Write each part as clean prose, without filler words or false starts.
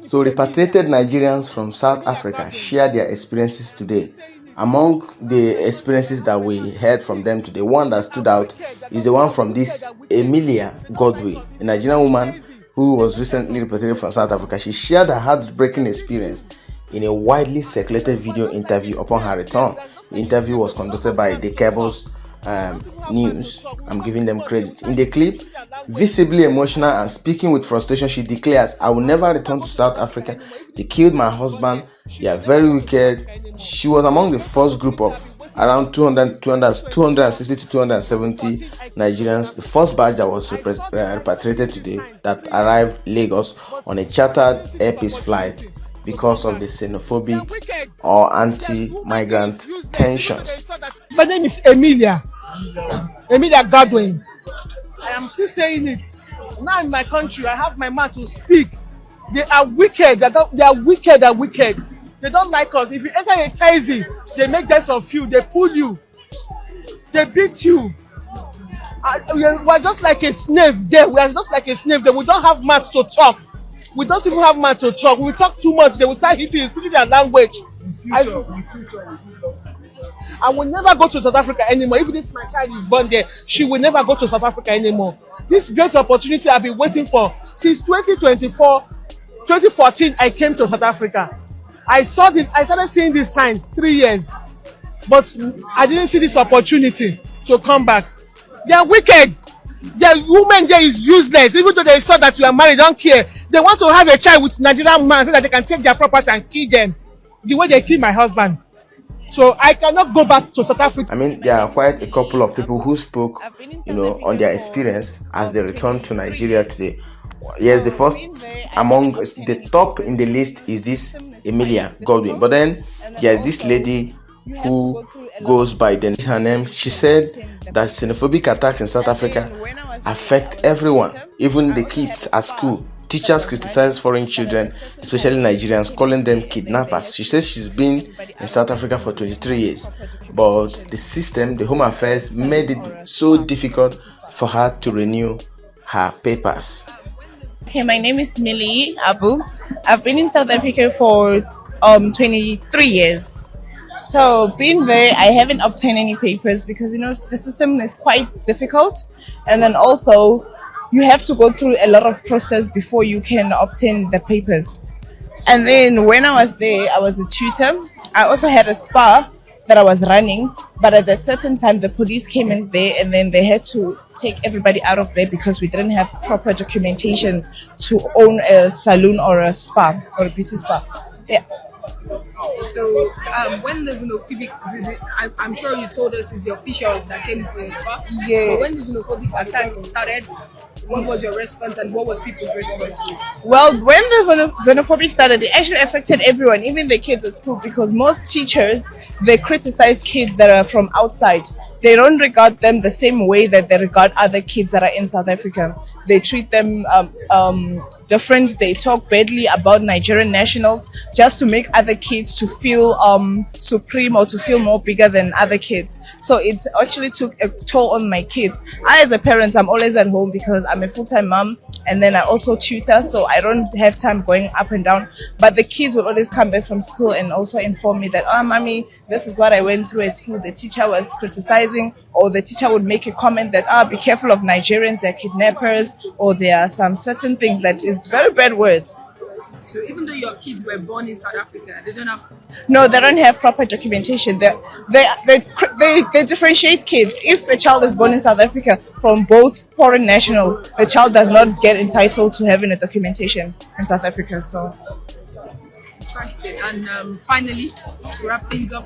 So repatriated Nigerians from South Africa share their experiences today. Among the experiences that we heard from them today, one that stood out is the one from this Emilia Godwin, a Nigerian woman who was recently repatriated from South Africa. She shared her heartbreaking experience in a widely circulated video interview upon her return. The interview was conducted by the Cable's News. I'm giving them credit. In the clip, visibly emotional and speaking with frustration, she declares, "I will never return to South Africa. They killed my husband. They are very wicked." She was among the first group of around 260 to 270 Nigerians, the first batch that was repatriated today, that arrived Lagos on a chartered Air Peace flight because of the xenophobic or anti-migrant tensions. My name is Emilia Godwin. I am still saying it. Now in my country, I have my mouth to speak. They are wicked. They are wicked and wicked. They don't like us. If you enter a taxi, they make jest of you. They pull you. They beat you. We are just like a slave there. We are just like a slave there. We don't have mouth to talk. We don't even have mouth to talk. We talk too much. They will start hitting, speaking their language. I will never go to South Africa anymore. Even if my child is born there, she will never go to South Africa anymore. This great opportunity I've been waiting for since 2014. I came to South Africa. I started seeing this sign 3 years, but I didn't see this opportunity to come back. They are wicked. The woman there is useless. Even though they saw that you are married, don't care. They want to have a child with Nigerian man so that they can take their property and kill them. The way they kill my husband. So I cannot go back to South Africa. I mean, there are quite a couple of people who spoke, on their experience as they returned to Nigeria today. Yes, the first among the top in the list is this Emilia Godwin. But then there's this lady who goes by her name. She said that xenophobic attacks in South Africa affect everyone, even the kids at school. Teachers criticize foreign children, especially Nigerians, calling them kidnappers. She says she's been in South Africa for 23 years, but the system, the Home Affairs, made it so difficult for her to renew her papers. Okay, my name is Millie Abu. I've been in South Africa for 23 years. So being there, I haven't obtained any papers because the system is quite difficult, and then also you have to go through a lot of process before you can obtain the papers. And then when I was there, I was a tutor. I also had a spa that I was running, but at a certain time the police came in there and then they had to take everybody out of there because we didn't have proper documentations to own a salon or a spa or a beauty spa. Yeah. So when the xenophobic, I'm sure you told us it's the officials that came for your spa. Yeah. But when the xenophobic attack started, what was your response and what was people's response to it? Well, when the xenophobic started, it actually affected everyone, even the kids at school, because most teachers, they criticize kids that are from outside. They don't regard them the same way that they regard other kids that are in South Africa. They treat them different. They talk badly about Nigerian nationals just to make other kids to feel supreme or to feel more bigger than other kids. So it actually took a toll on my kids. I, as a parent, I'm always at home because I'm a full-time mom, and then I also tutor, so I don't have time going up and down. But the kids will always come back from school and also inform me that, "Oh, mommy, this is what I went through at school. The teacher was criticizing," or the teacher would make a comment that, "Ah, be careful of Nigerians, they're kidnappers," or there are some certain things that is very bad words. So even though your kids were born in South Africa, they don't have... No, they don't have proper documentation. They differentiate kids. If a child is born in South Africa from both foreign nationals, the child does not get entitled to having a documentation in South Africa. So, Interesting. And finally, to wrap things up,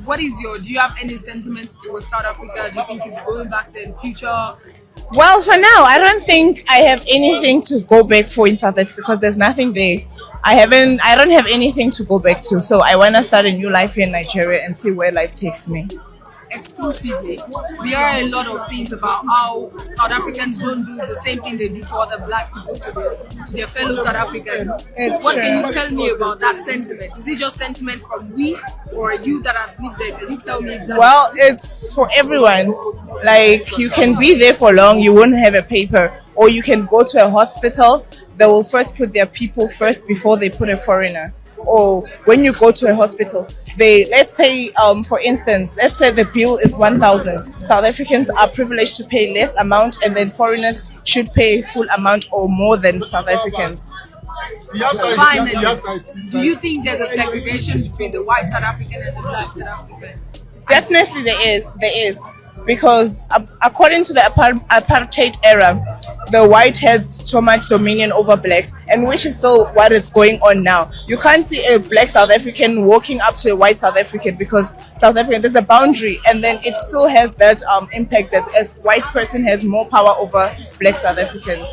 do you have any sentiments towards South Africa? Do you think you'll be going back there in future? well, for now, I don't think I have anything to go back for in South Africa because there's nothing there. I don't have anything to go back to. So I want to start a new life here in Nigeria and see where life takes me. Exclusively, we hear a lot of things about how South Africans don't do the same thing they do to other black people, to their fellow South Africans. What can you tell me about that sentiment? Is it just sentiment from we, or you that have lived there? Can you tell me that? Well, it's for everyone. Like, you can be there for long, you won't have a paper, Or you can go to a hospital, they will first put their people first before they put a foreigner. Or when you go to a hospital, they, let's say, for instance, let's say the bill is 1,000. South Africans are privileged to pay less amount, and then foreigners should pay full amount or more than South Africans. Finally, do you think there's a segregation between the white South African and the black South African? Definitely there is. Because according to the apartheid era, the white had so much dominion over blacks, and which is still what is going on now. You can't see a black South African walking up to a white South African, because South African, there's a boundary, and then it still has that impact that as white person has more power over black South Africans.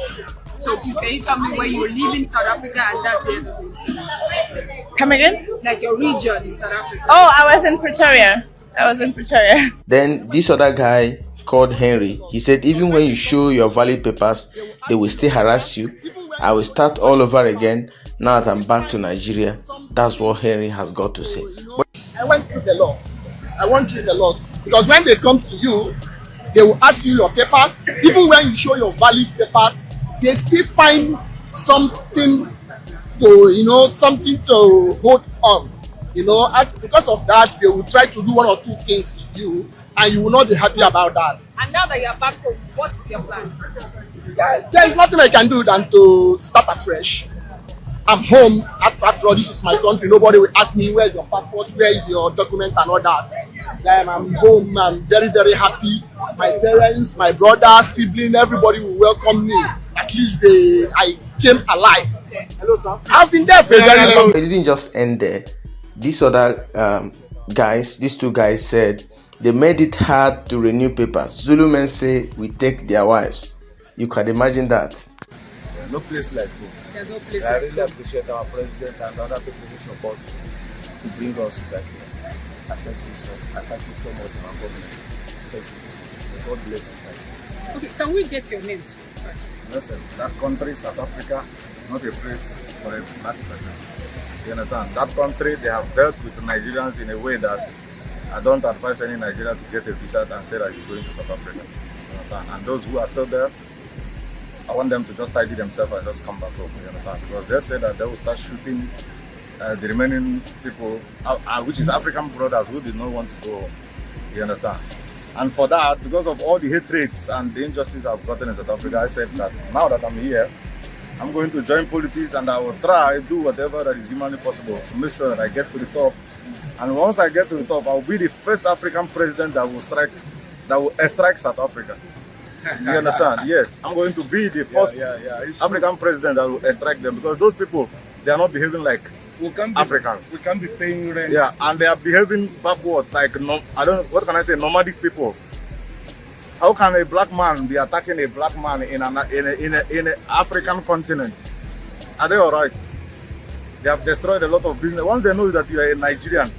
So please, can you tell me where you live in South Africa and that's the end of it? Come again? Like your region in South Africa. Oh, I was in Pretoria. Then this other guy called Henry, he said even when you show your valid papers, they will still harass you. I will start all over again now that I'm back to Nigeria. That's what Henry has got to say. I went through the lot. Because when they come to you, they will ask you your papers. Even when you show your valid papers, they still find something to hold on. And because of that, they will try to do one or two things to you, and you will not be happy about that. And now that you're back home, what is your plan? There is nothing I can do than to start afresh. I'm home. After all, this is my country. Nobody will ask me where is your passport, where is your document, and all that. I'm home. I'm very, very happy. My parents, my brother, sibling, everybody will welcome me. At least I came alive. Hello, sir. I've been there for a very long time. It didn't just end there. These other these two guys said they made it hard to renew papers. Zulu men say we take their wives. You can imagine that. No place like home. There's no place I like really appreciate our president and other people who support to bring us back here. I thank you so much, my government. Thank you. God bless you guys. Okay, can we get your names first? Listen, that country, South Africa, is not a place for a black person. You understand? That country, they have dealt with the Nigerians in a way that I don't advise any Nigerian to get a visa and say that he's going to South Africa. You understand? And those who are still there, I want them to just tidy themselves and just come back home. You understand? Because they say that they will start shooting the remaining people, which is African brothers who did not want to go home. You understand? And for that, because of all the hatreds and the injustice I've gotten in South Africa, I said that now that I'm here, I'm going to join politics and I will try to do whatever that is humanly possible to make sure that I get to the top. And once I get to the top, I'll be the first African president that will extract South Africa. You understand? Yes, I'm going to be the first African president that will extract them, because those people, they are not behaving like Africans. We can't be paying rent. Yeah, and they are behaving backwards, like what can I say, nomadic people. How can a black man be attacking a black man in an African continent? Are they alright? They have destroyed a lot of business. Once they know that you are a Nigerian,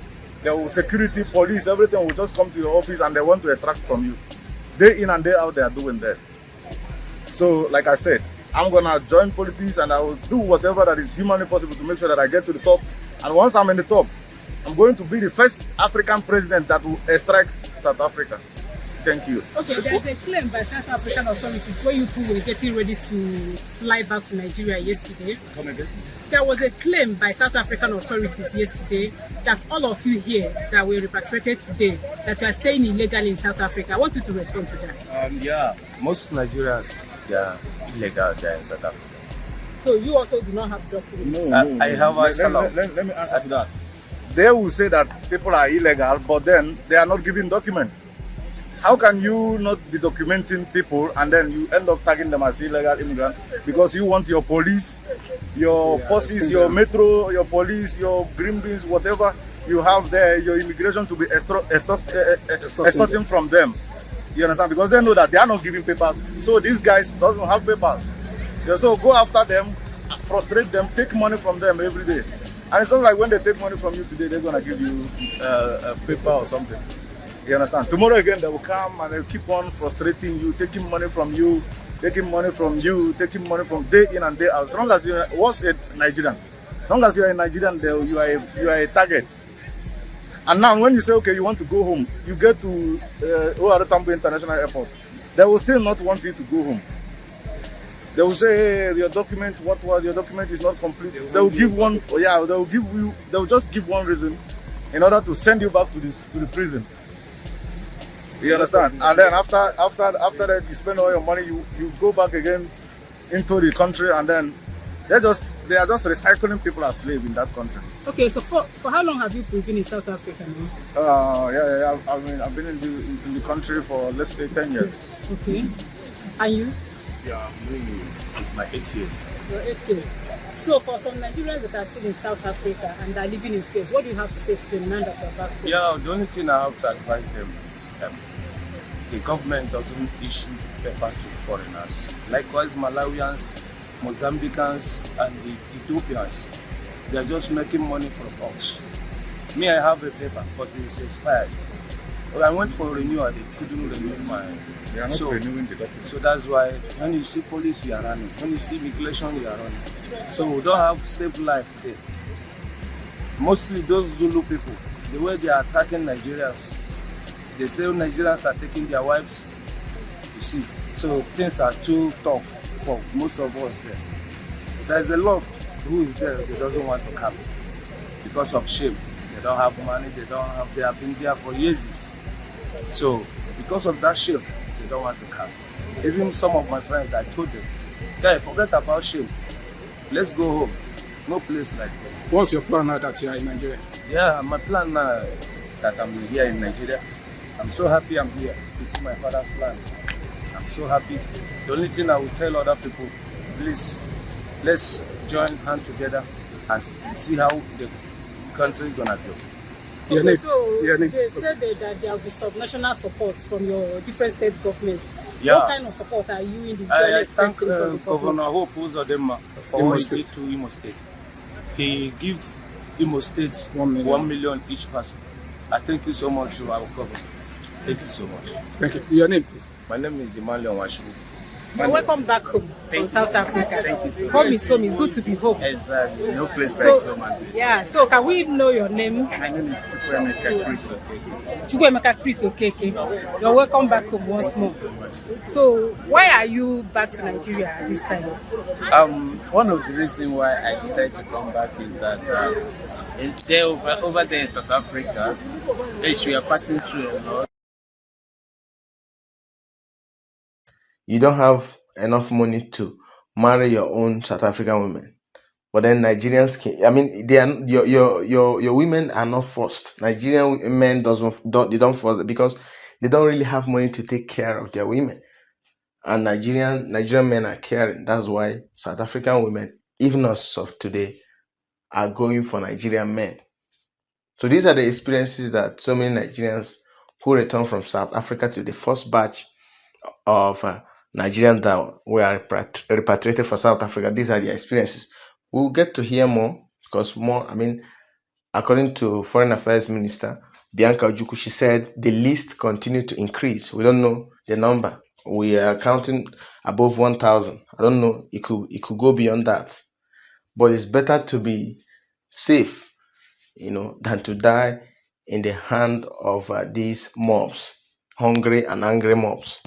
there will security, police, everything will just come to your office and they want to extract from you. Day in and day out, they are doing that. So, like I said, I'm gonna join politics and I will do whatever that is humanly possible to make sure that I get to the top. And once I'm in the top, I'm going to be the first African president that will extract South Africa. Thank you. Okay, there's a claim by South African authorities where you people were getting ready to fly back to Nigeria yesterday. Come again? There was a claim by South African authorities yesterday that all of you here that were repatriated today, that you are staying illegally in South Africa. I want you to respond to that. Yeah, most Nigerians, they are illegal there in South Africa. So you also do not have documents? No. I have asylum. Let me answer to that. They will say that people are illegal, but then they are not giving documents. How can you not be documenting people and then you end up tagging them as illegal immigrants because you want your police, your forces, your metro, your police, your green beans, whatever you have there, your immigration to be extorting from them. You understand? Because they know that they are not giving papers. So these guys doesn't have papers. Yeah, so go after them, frustrate them, take money from them every day. And it's not like when they take money from you today, they're going to give you a paper or something. You understand? Tomorrow again, they will come and they'll keep on frustrating you, taking money from you, taking money from day in and day out. As long as you're a Nigerian, as long as you're a Nigerian, you are a target. And now when you say, okay, you want to go home, you get to OR Tambo International Airport, they will still not want you to go home. They will say, hey, your document, what was your document is not complete. They will give one, yeah, they will just give one reason in order to send you back to the prison. You understand? And then after that, you spend all your money, you go back again into the country, and then they are just recycling people as slaves in that country. Okay, so for how long have you been in South Africa now? Yeah. I mean, I've been in the country for, let's say, 10 years. Okay. And you? Yeah, it's my 8th year. Your 8th year. So for some Nigerians that are still in South Africa and are living in fear, what do you have to say to them now that you're back home? Yeah, the only thing I have to advise them is the government doesn't issue paper to foreigners. Likewise, Malawians, Mozambicans, and the Ethiopians, they are just making money from us. Me, I have a paper, but it's expired. Well, I went for renewal, they couldn't renew my. They are not renewing the document. So that's why when you see police, you are running. When you see immigration, you are running. So we don't have safe life there. Mostly those Zulu people, the way they are attacking Nigerians, they say Nigerians are taking their wives. You see, so things are too tough for most of us there. There's a lot who is there that doesn't want to come because of shame. They don't have money, they have been there for years. So because of that shame, they don't want to come. Even some of my friends, I told them, guys, forget about shame. Let's go home. No place like that. What's your plan now that you are in Nigeria? Yeah, my plan now that I'm here in Nigeria, I'm so happy I'm here to see my father's land. I'm so happy. The only thing I will tell other people, please, let's join hands together and see how the country is gonna go. Okay, so they said that there will be subnational support from your different state governments. Yeah. What kind of support are you individually I thank expecting from the Governor government? Hope Uzodinma for what he did to Imo State. He give Imo State 1 million each person. I thank you so much to our government. Thank you so much. Thank you. Your name, please. My name is Emilia Godwin. You're welcome back home from South Africa. Thank you so much. Home is home. It's good to be home. Exactly. No place So, like home and this. yeah. So can we know your name? My name is Chukwuemeka Chris Okeke. Chukwuemeka Chris Okeke. You're welcome back home once more. So why are you back to Nigeria at this time? One of the reasons why I decided to come back is that over there in South Africa, we are passing through a lot. You don't have enough money to marry your own South African women, but then Nigerians can. I mean, they are your women are not forced. Nigerian men they don't force it because they don't really have money to take care of their women, and Nigerian men are caring. That's why South African women, even as of today, are going for Nigerian men. So these are the experiences that so many Nigerians who return from South Africa to the first batch of Nigerians that were repatriated for South Africa. These are their experiences. We'll get to hear more because according to Foreign Affairs Minister Bianca Ojukwu, she said the list continued to increase. We don't know the number. We are counting above 1,000. I don't know. It could go beyond that. But it's better to be safe, than to die in the hand of these mobs, hungry and angry mobs.